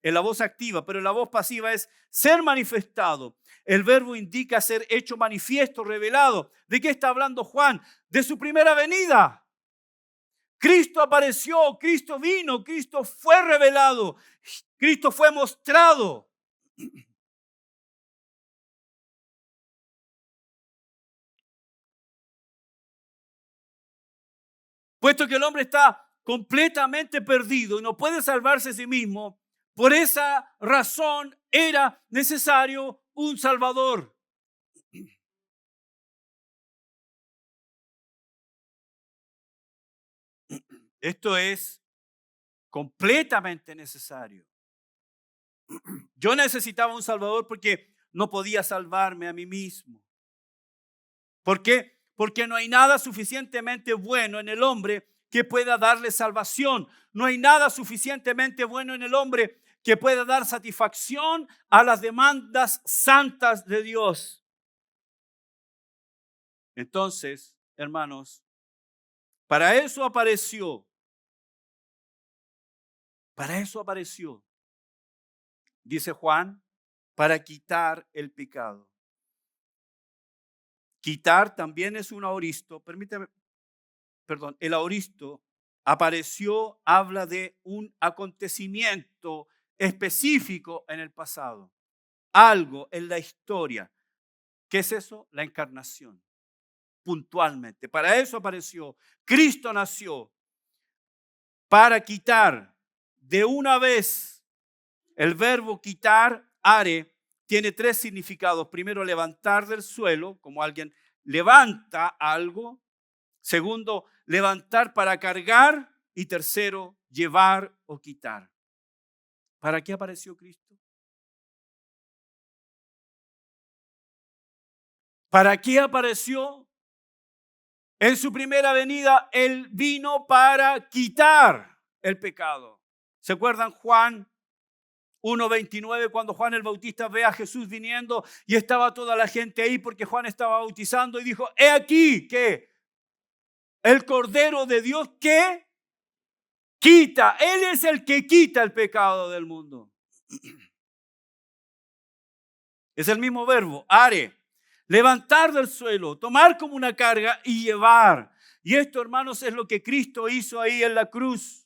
en la voz activa, pero en la voz pasiva es ser manifestado. El verbo indica ser hecho manifiesto, revelado. ¿De qué está hablando Juan? De su primera venida. Cristo apareció, Cristo vino, Cristo fue revelado, Cristo fue mostrado. Puesto que el hombre está completamente perdido y no puede salvarse a sí mismo, por esa razón era necesario un Salvador. Esto es completamente necesario. Yo necesitaba un Salvador porque no podía salvarme a mí mismo. ¿Por qué? Porque no hay nada suficientemente bueno en el hombre que pueda darle salvación. No hay nada suficientemente bueno en el hombre que pueda dar satisfacción a las demandas santas de Dios. Entonces, hermanos, para eso apareció. Para eso apareció, dice Juan, para quitar el pecado. Quitar también es un aoristo. El aoristo apareció, habla de un acontecimiento específico en el pasado, algo en la historia. ¿Qué es eso? La encarnación, puntualmente. Para eso apareció. Cristo nació para quitar de una vez. El verbo quitar, are, tiene tres significados. Primero, levantar del suelo, como alguien levanta algo. Segundo, levantar para cargar. Y tercero, llevar o quitar. ¿Para qué apareció Cristo? ¿Para qué apareció? En su primera venida, Él vino para quitar el pecado. ¿Se acuerdan Juan 1:29, cuando Juan el Bautista ve a Jesús viniendo y estaba toda la gente ahí porque Juan estaba bautizando y dijo, he aquí que el Cordero de Dios que quita, Él es el que quita el pecado del mundo. Es el mismo verbo, are, levantar del suelo, tomar como una carga y llevar. Y esto, hermanos, es lo que Cristo hizo ahí en la cruz.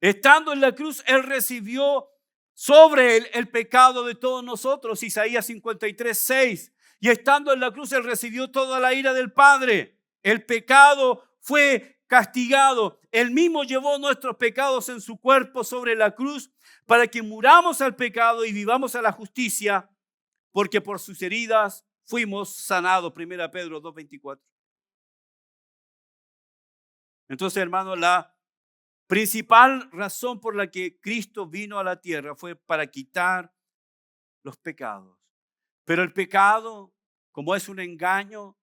Estando en la cruz, Él recibió sobre él el pecado de todos nosotros, Isaías 53:6. Y estando en la cruz, Él recibió toda la ira del Padre. El pecado fue castigado. Él mismo llevó nuestros pecados en su cuerpo sobre la cruz para que muramos al pecado y vivamos a la justicia, porque por sus heridas fuimos sanados. 1 Pedro 2:24. Entonces, hermano, la principal razón por la que Cristo vino a la tierra fue para quitar los pecados. Pero el pecado, como es un engaño,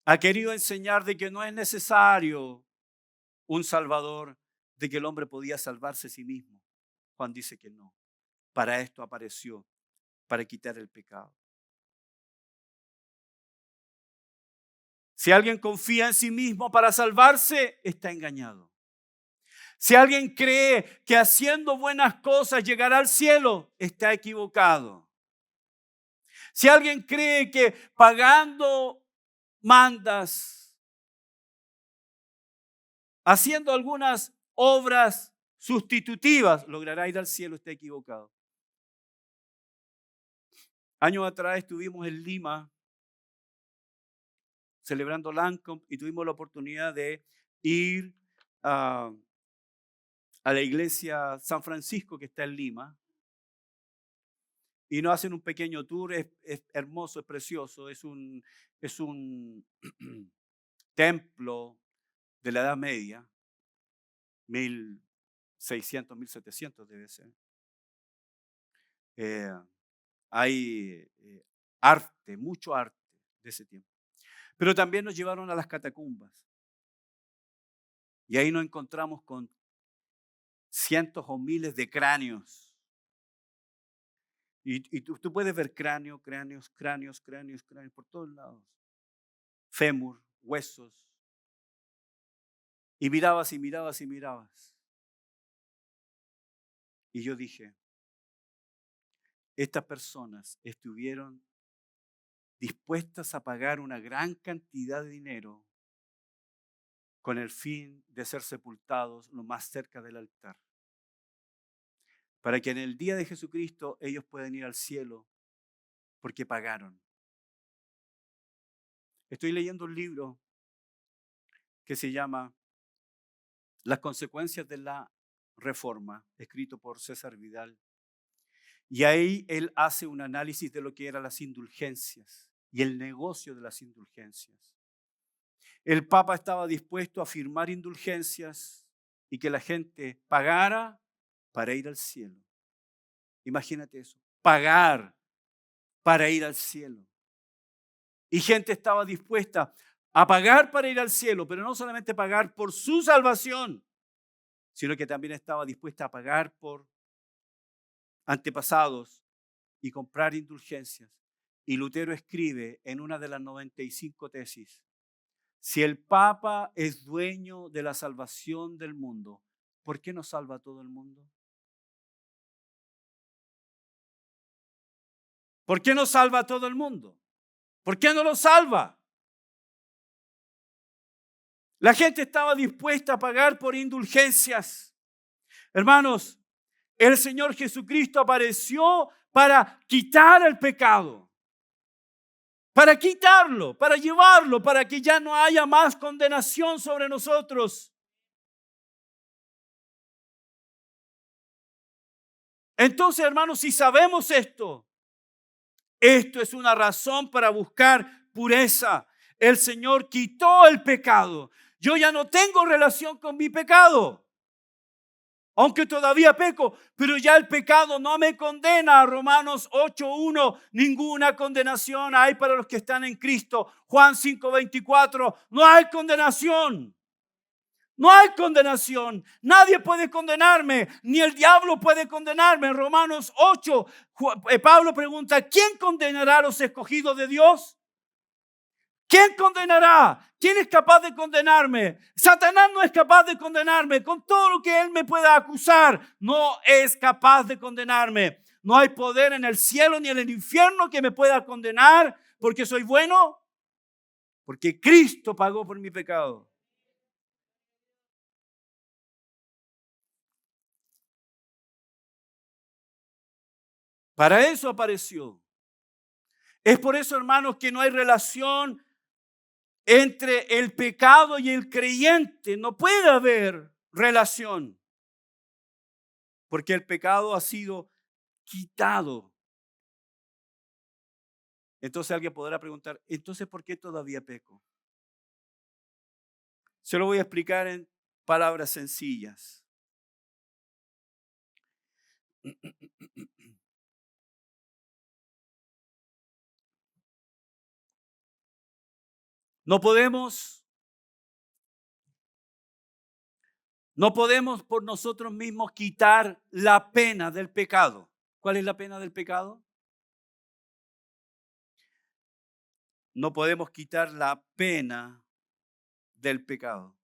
ha querido enseñar de que no es necesario un Salvador, de que el hombre podía salvarse a sí mismo. Juan dice que no. Para esto apareció, para quitar el pecado. Si alguien confía en sí mismo para salvarse, está engañado. Si alguien cree que haciendo buenas cosas llegará al cielo, está equivocado. Si alguien cree que pagando mandas, haciendo algunas obras sustitutivas, logrará ir al cielo, está equivocado. Años atrás estuvimos en Lima celebrando Lancome y tuvimos la oportunidad de ir a la iglesia San Francisco que está en Lima. Y nos hacen un pequeño tour, es hermoso, es precioso, es un templo de la Edad Media, 1600, 1700 debe ser. Hay arte, mucho arte de ese tiempo. Pero también nos llevaron a las catacumbas. Y ahí nos encontramos con cientos o miles de cráneos. Y tú puedes ver cráneos por todos lados. Fémur, huesos. Y mirabas y mirabas y mirabas. Y yo dije, estas personas estuvieron dispuestas a pagar una gran cantidad de dinero con el fin de ser sepultados lo más cerca del altar. Para que en el día de Jesucristo ellos puedan ir al cielo porque pagaron. Estoy leyendo un libro que se llama Las consecuencias de la Reforma, escrito por César Vidal. Y ahí él hace un análisis de lo que eran las indulgencias y el negocio de las indulgencias. El Papa estaba dispuesto a firmar indulgencias y que la gente pagara para ir al cielo. Imagínate eso, pagar para ir al cielo. Y gente estaba dispuesta a pagar para ir al cielo, pero no solamente pagar por su salvación, sino que también estaba dispuesta a pagar por antepasados y comprar indulgencias. Y Lutero escribe en una de las 95 tesis, si el Papa es dueño de la salvación del mundo, ¿por qué no salva a todo el mundo? ¿Por qué no salva a todo el mundo? ¿Por qué no lo salva? La gente estaba dispuesta a pagar por indulgencias. Hermanos, el Señor Jesucristo apareció para quitar el pecado. Para quitarlo, para llevarlo, para que ya no haya más condenación sobre nosotros. Entonces, hermanos, si sabemos esto es una razón para buscar pureza. El Señor quitó el pecado. Yo ya no tengo relación con mi pecado. aunque todavía peco, pero ya el pecado no me condena. Romanos 8:1, ninguna condenación hay para los que están en Cristo. Juan 5:24, no hay condenación. No hay condenación. Nadie puede condenarme, ni el diablo puede condenarme. En Romanos 8, Pablo pregunta, ¿quién condenará a los escogidos de Dios? ¿Quién condenará? ¿Quién es capaz de condenarme? Satanás no es capaz de condenarme. Con todo lo que él me pueda acusar, no es capaz de condenarme. No hay poder en el cielo ni en el infierno que me pueda condenar porque soy bueno, porque Cristo pagó por mi pecado. Para eso apareció. Es por eso, hermanos, que no hay relación entre el pecado y el creyente. No puede haber relación. Porque el pecado ha sido quitado. Entonces alguien podrá preguntar, ¿entonces por qué todavía peco? Se lo voy a explicar en palabras sencillas. No podemos por nosotros mismos quitar la pena del pecado. ¿Cuál es la pena del pecado? No podemos quitar la pena del pecado.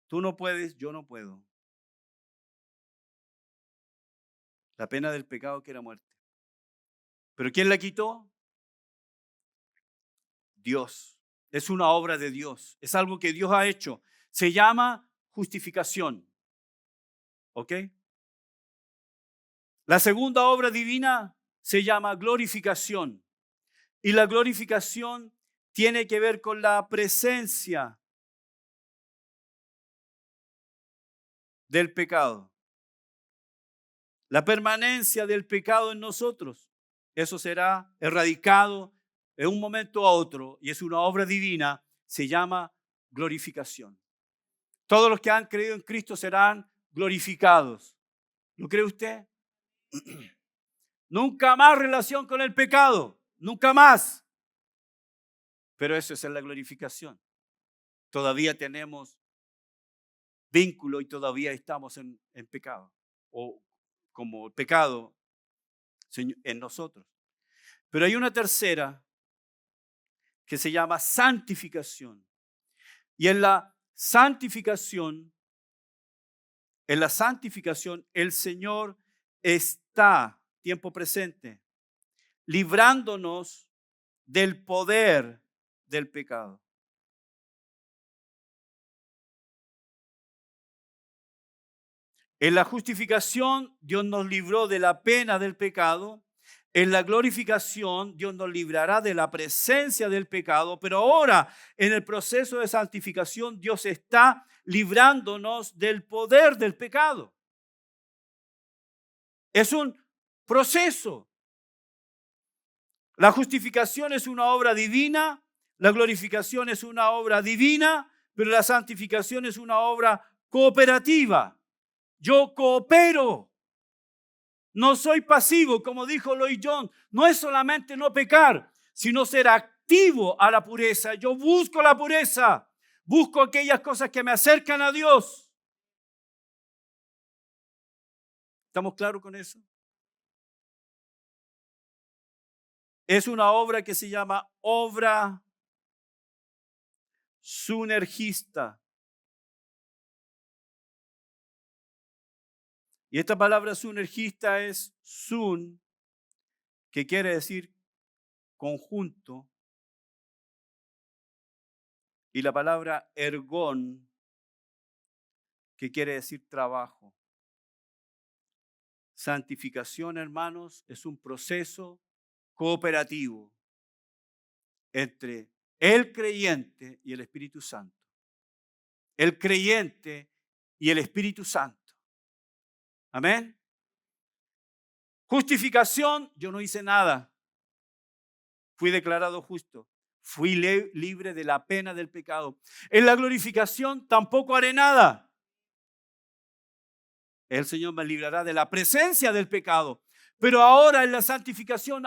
Tú no puedes, yo no puedo. La pena del pecado que era muerte. ¿Pero quién la quitó? Dios. Es una obra de Dios. Es algo que Dios ha hecho. Se llama justificación. ¿Ok? La segunda obra divina se llama glorificación. Y la glorificación tiene que ver con la presencia del pecado. La permanencia del pecado en nosotros. Eso será erradicado de un momento a otro y es una obra divina. Se llama glorificación. Todos los que han creído en Cristo serán glorificados. ¿Lo cree usted? Nunca más relación con el pecado. Nunca más. Pero eso es la glorificación. Todavía tenemos vínculo y todavía estamos en pecado. O como pecado en nosotros. Pero hay una tercera que se llama santificación. Y en la santificación, el Señor está, tiempo presente, librándonos del poder del pecado. En la justificación, Dios nos libró de la pena del pecado. En la glorificación, Dios nos librará de la presencia del pecado. Pero ahora, en el proceso de santificación, Dios está librándonos del poder del pecado. Es un proceso. La justificación es una obra divina, la glorificación es una obra divina, pero la santificación es una obra cooperativa. Yo coopero. No soy pasivo, como dijo Lloyd Jones. No es solamente no pecar, sino ser activo a la pureza. Yo busco la pureza. Busco aquellas cosas que me acercan a Dios. ¿Estamos claros con eso? Es una obra que se llama obra sunergista. Y esta palabra sunergista es sun, que quiere decir conjunto, y la palabra ergón, que quiere decir trabajo. Santificación, hermanos, es un proceso cooperativo entre el creyente y el Espíritu Santo. El creyente y el Espíritu Santo. Amén. Justificación, yo no hice nada. Fui declarado justo. Fui libre de la pena del pecado. En la glorificación tampoco haré nada. El Señor me librará de la presencia del pecado. Pero ahora en la santificación,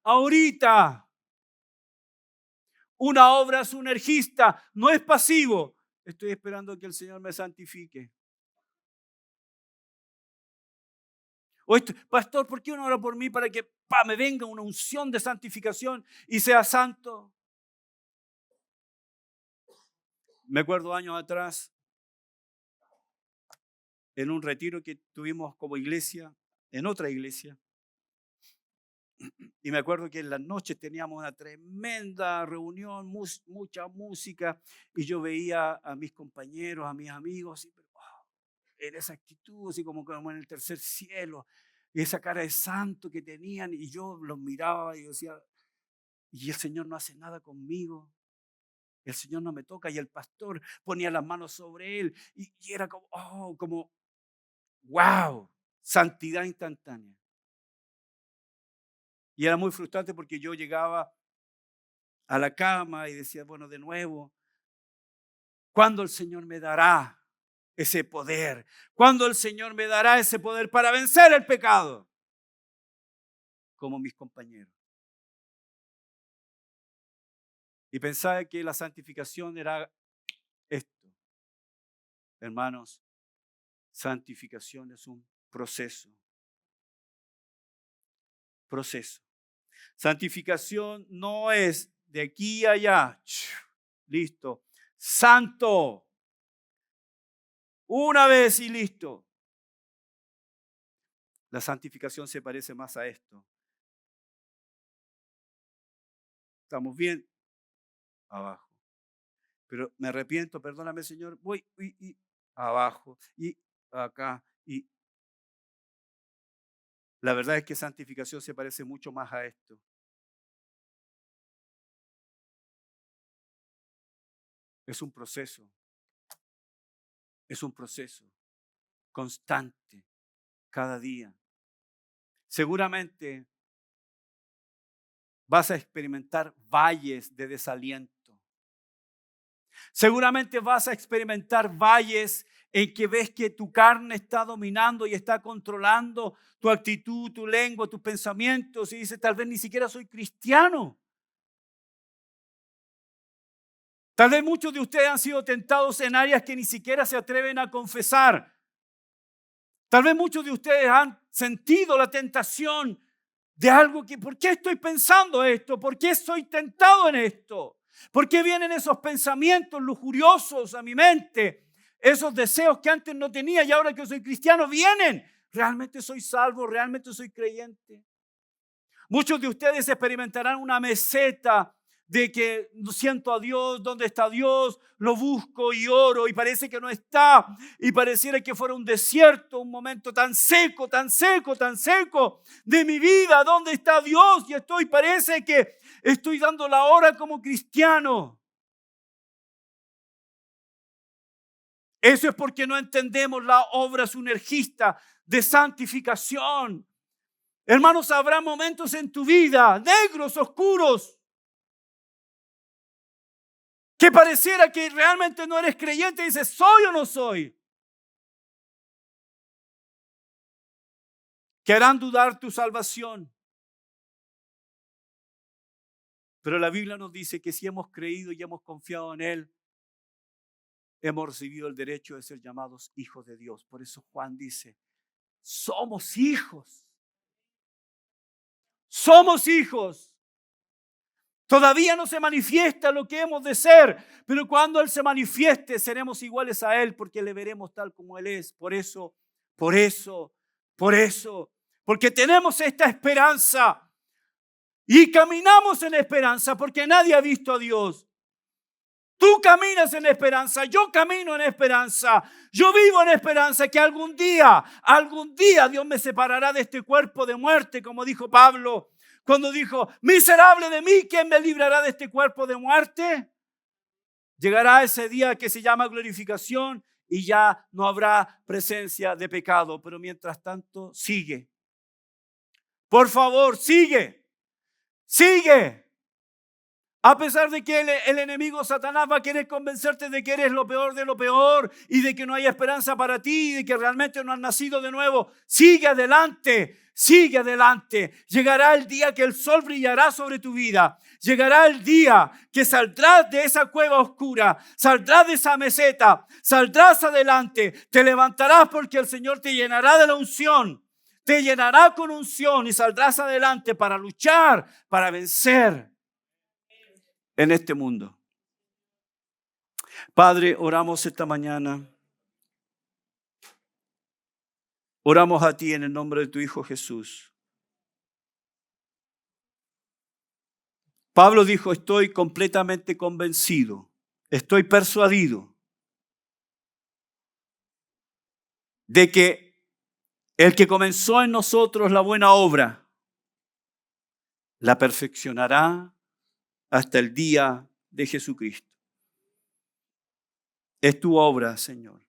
ahorita. Una obra sinergista, no es pasivo. Estoy esperando que el Señor me santifique. Pastor, ¿por qué uno ora por mí para que me venga una unción de santificación y sea santo? Me acuerdo años atrás, en un retiro que tuvimos como iglesia, en otra iglesia, y me acuerdo que en las noches teníamos una tremenda reunión, mucha música, y yo veía a mis compañeros, a mis amigos, y, en esa actitud, así como en el tercer cielo, y esa cara de santo que tenían, y yo los miraba y decía, y el Señor no hace nada conmigo, el Señor no me toca, y el pastor ponía las manos sobre él, y era como, wow, santidad instantánea. Y era muy frustrante porque yo llegaba a la cama y decía, bueno, de nuevo, ¿cuándo el Señor me dará ese poder? ¿Cuándo el Señor me dará ese poder para vencer el pecado? Como mis compañeros. Y pensaba que la santificación era esto. Hermanos, santificación es un proceso. Proceso. Santificación no es de aquí a allá. Listo. Santo. Una vez y listo. La santificación se parece más a esto. ¿Estamos bien? Abajo. Pero me arrepiento, perdóname, Señor. Voy y abajo y acá. Y la verdad es que santificación se parece mucho más a esto. Es un proceso. Es un proceso constante, cada día. Seguramente vas a experimentar valles de desaliento. Seguramente vas a experimentar valles en que ves que tu carne está dominando y está controlando tu actitud, tu lengua, tus pensamientos, y dices, tal vez ni siquiera soy cristiano. Tal vez muchos de ustedes han sido tentados en áreas que ni siquiera se atreven a confesar. Tal vez muchos de ustedes han sentido la tentación de algo que, ¿por qué estoy pensando esto? ¿Por qué soy tentado en esto? ¿Por qué vienen esos pensamientos lujuriosos a mi mente? Esos deseos que antes no tenía y ahora que soy cristiano vienen. ¿Realmente soy salvo? ¿Realmente soy creyente? Muchos de ustedes experimentarán una meseta de que siento a Dios, ¿dónde está Dios? Lo busco y oro y parece que no está. Y pareciera que fuera un desierto, un momento tan seco, tan seco, tan seco de mi vida. ¿Dónde está Dios? Y parece que estoy dando la hora como cristiano. Eso es porque no entendemos la obra sinergista de santificación. Hermanos, habrá momentos en tu vida negros, oscuros, que pareciera que realmente no eres creyente y dices, ¿soy o no soy? Que harán dudar tu salvación. Pero la Biblia nos dice que si hemos creído y hemos confiado en Él, hemos recibido el derecho de ser llamados hijos de Dios. Por eso Juan dice, somos hijos. Somos hijos. Todavía no se manifiesta lo que hemos de ser, pero cuando Él se manifieste seremos iguales a Él porque le veremos tal como Él es. Por eso, porque tenemos esta esperanza y caminamos en esperanza porque nadie ha visto a Dios. Tú caminas en esperanza, yo camino en esperanza, yo vivo en esperanza que algún día Dios me separará de este cuerpo de muerte, como dijo Pablo. Cuando dijo, miserable de mí, ¿quién me librará de este cuerpo de muerte? Llegará ese día que se llama glorificación y ya no habrá presencia de pecado. Pero mientras tanto, sigue. Por favor, sigue. A pesar de que el enemigo Satanás va a querer convencerte de que eres lo peor de lo peor y de que no hay esperanza para ti y de que realmente no has nacido de nuevo, sigue adelante, sigue adelante. Llegará el día que el sol brillará sobre tu vida. Llegará el día que saldrás de esa cueva oscura, saldrás de esa meseta, saldrás adelante, te levantarás porque el Señor te llenará de la unción, te llenará con unción y saldrás adelante para luchar, para vencer en este mundo. Padre, oramos esta mañana. Oramos a ti en el nombre de tu Hijo Jesús. Pablo dijo, estoy completamente convencido, estoy persuadido de que el que comenzó en nosotros la buena obra, la perfeccionará hasta el día de Jesucristo. Es tu obra, Señor.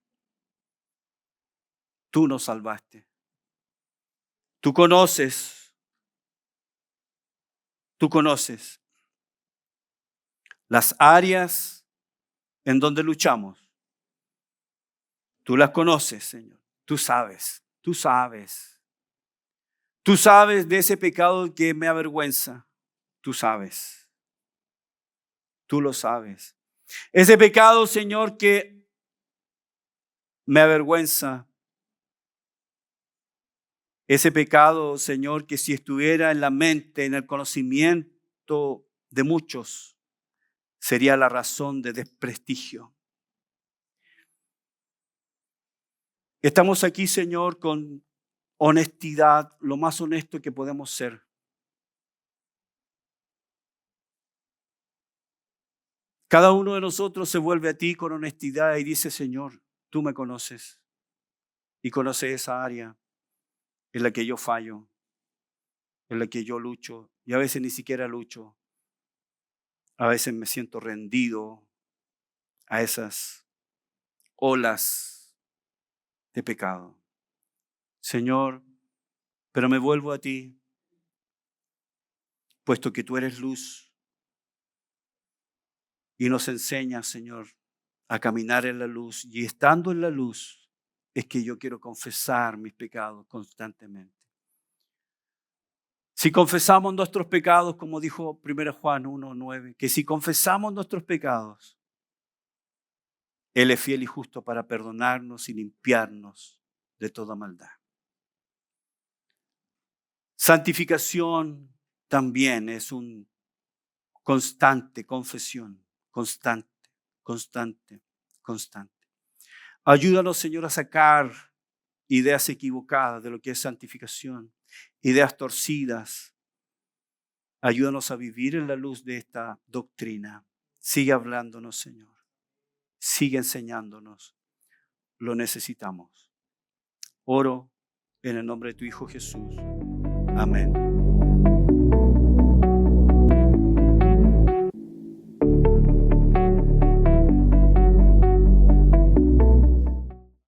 Tú nos salvaste. Tú conoces las áreas en donde luchamos. Tú las conoces, Señor. Tú sabes. Tú sabes de ese pecado que me avergüenza. Tú sabes. Tú lo sabes. Ese pecado, Señor, que me avergüenza. Ese pecado, Señor, que si estuviera en la mente, en el conocimiento de muchos, sería la razón de desprestigio. Estamos aquí, Señor, con honestidad, lo más honesto que podemos ser. Cada uno de nosotros se vuelve a ti con honestidad y dice, Señor, tú me conoces y conoces esa área en la que yo fallo, en la que yo lucho y a veces ni siquiera lucho. A veces me siento rendido a esas olas de pecado. Señor, pero me vuelvo a ti, puesto que tú eres luz y nos enseñas, Señor, a caminar en la luz. Y estando en la luz es que yo quiero confesar mis pecados constantemente. Si confesamos nuestros pecados, como dijo 1 Juan 1:9, que si confesamos nuestros pecados, Él es fiel y justo para perdonarnos y limpiarnos de toda maldad. Santificación también es un constante confesión, constante. Ayúdanos, Señor, a sacar ideas equivocadas de lo que es santificación, ideas torcidas. Ayúdanos a vivir en la luz de esta doctrina. Sigue hablándonos, Señor. Sigue enseñándonos. Lo necesitamos. Oro en el nombre de tu Hijo Jesús. Amén.